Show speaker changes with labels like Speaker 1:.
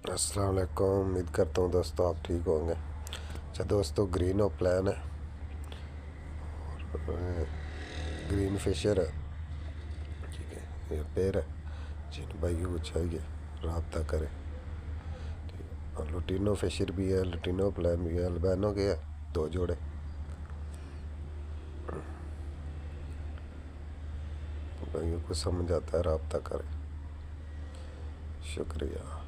Speaker 1: अस्सलाम वालेकुम। उम्मीद करता हूँ दोस्तों आप ठीक होंगे। अच्छा दोस्तों, ग्रीन प्लान है, ग्रीन फिशर है, ठीक है, ये पेड़ है। जिन भाइयों को चाहिए रब्ता करें, ठीक है। और लुटिनो फिशर भी है, लुटिनो प्लान भी है, अल्बानो के है, 2 जोड़े। भाइयों को समझ आता है रब्ता करें। शुक्रिया।